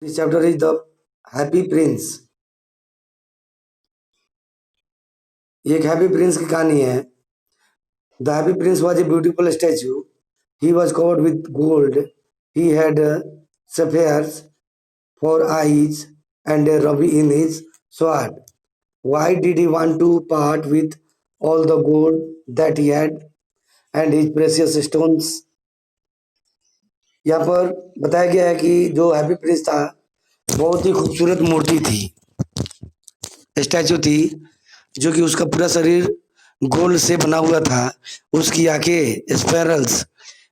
This chapter is the Happy Prince. ये एक happy Prince की कहानी है. The happy prince was a beautiful statue. He was covered with gold. He had sapphires for eyes and a ruby in his sword. Why did he want to part with all the gold that he had and his precious stones? यहाँ पर बताया गया है कि जो happy Prince था बहुत ही खूबसूरत मूर्ति थी, स्टैचू थी, जो कि उसका पूरा शरीर गोल्ड से बना हुआ था. उसकी आंखें स्पेरल्स,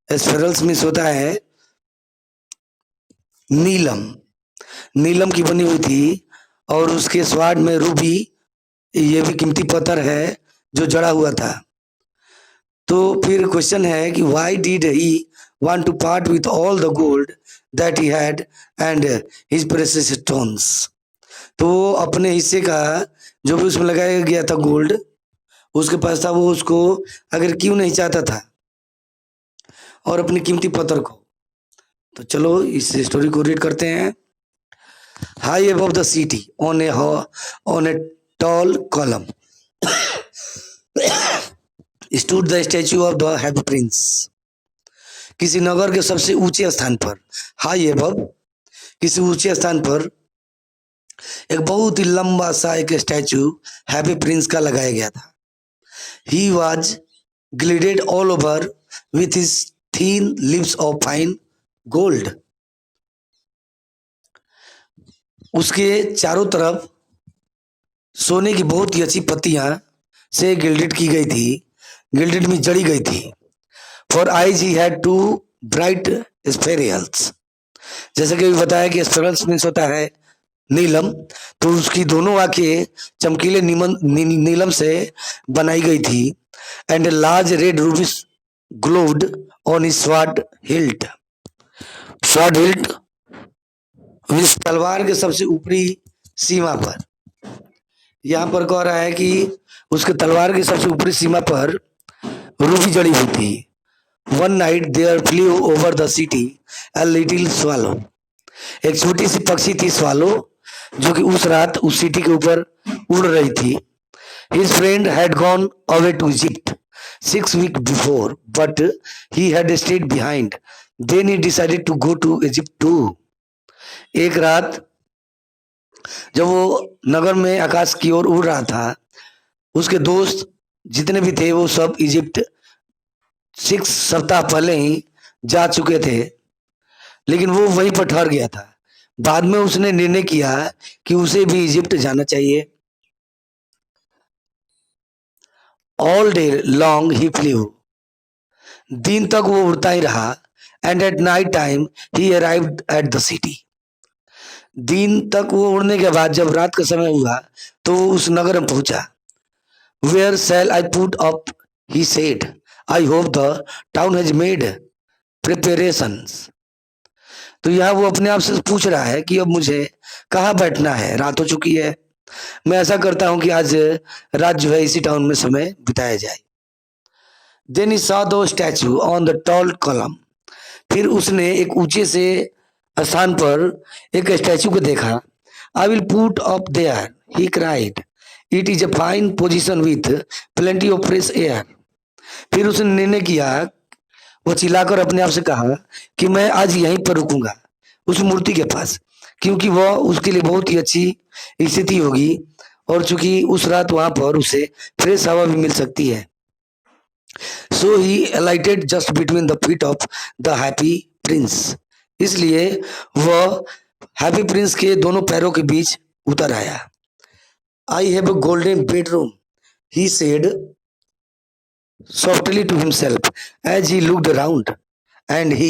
स्पेरल्स मीन्स होता है नीलम, नीलम की बनी हुई थी. और उसके स्वाड में रूबी, ये भी कीमती पत्थर है जो जड़ा हुआ था. तो फिर क्वेश्चन है कि why did he want to part with all the gold that he had and his precious stones. तो वो अपने हिस्से का जो भी उसमें लगाया गया था गोल्ड, उसके पास था, वो उसको अगर क्यों नहीं चाहता था, और अपनी कीमती पत्थर को. तो चलो इस स्टोरी को रीड करते हैं. High above the city on a tall column stood the statue of the happy Prince. किसी नगर के सबसे ऊंचे स्थान पर, हाई अबव, किसी ऊंचे स्थान पर एक बहुत ही लंबा सा एक स्टैचू हैप्पी प्रिंस का लगाया गया था. He was gilded all over with his thin lips of fine gold. उसके चारों तरफ सोने की बहुत ही अच्छी पत्तियां से गिल्डेड की गई थी, गिल्डेड में जड़ी गई थी. For eyes he had two bright spherules. जैसे कि बताया कि स्पेरल्स मीन्स होता है नीलम, तो उसकी दोनों आंखें चमकीले नीलम से बनाई गई थी. And large red rubies glowed on his sword hilt. Sword hilt means तलवार के सबसे ऊपरी सीमा पर. यहाँ पर कह रहा है कि उसके तलवार की सबसे ऊपरी सीमा पर रूबी जड़ी हुई थी. One night there flew over the city a little swallow. एक छोटी सी पक्षी थी स्वालो, जो कि उस रात उस सिटी के ऊपर उड़ रही थी. His friend had gone away to Egypt 6 weeks before, but he had stayed behind. Then he decided to go to Egypt too. एक रात जब वो नगर में आकाश की ओर उड़ रहा था, उसके दोस्त जितने भी थे वो सब इजिप्ट 6 सप्ताह पहले ही जा चुके थे, लेकिन वो वहीं पर ठहर गया था. बाद में उसने निर्णय किया कि उसे भी इजिप्ट जाना चाहिए. All day long he flew. दिन तक वो उड़ता ही रहा. And at night time he arrived at the city. दिन तक वो उड़ने के बाद जब रात का समय हुआ तो वो उस नगर में पहुंचा. Where shall I put up? He said. I hope the town has made preparations. तो यहाँ वो अपने आप से पूछ रहा है कि अब मुझे कहाँ बैठना है, रात हो चुकी है. मैं ऐसा करता हूं कि आज रात जो है इसी टाउन में समय बिताया जाए. Then he saw the statue on the tall column. फिर उसने एक ऊंचे से स्थान पर एक स्टैचू को देखा. I will put up there, he cried. It is a fine position with plenty of fresh air. फिर उसने निर्णय किया, वो चिल्लाकर अपने आप से कहा कि मैं आज यहीं पर रुकूंगा उस मूर्ति के पास, क्योंकि वह उसके लिए बहुत ही अच्छी स्थिति होगी, और चूंकि उस रात वहां पर उसे फ्रेश हवा भी मिल सकती है. So he alighted just between the feet of the happy prince. इसलिए वह हैप्पी प्रिंस के दोनों पैरों के बीच उतर आया. I have a golden bedroom, he said softly to himself as he looked around, and he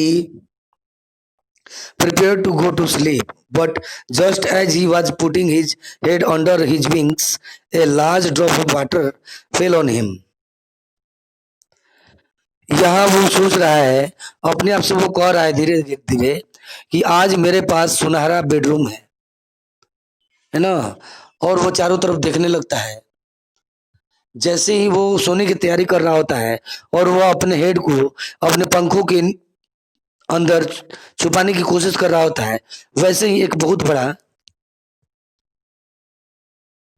prepared to go to sleep. But just as he was putting his head under his wings, a large drop of water fell on him. यहाँ वो सोच रहा है, अपने आप से वो कह रहा है धीरे धीरे कि आज मेरे पास सुनहरा बेडरूम है ना. और वो चारों तरफ देखने लगता है. जैसे ही वो सोने की तैयारी कर रहा होता है और वो अपने हेड को अपने पंखों के अंदर छुपाने की कोशिश कर रहा होता है, वैसे ही एक बहुत बड़ा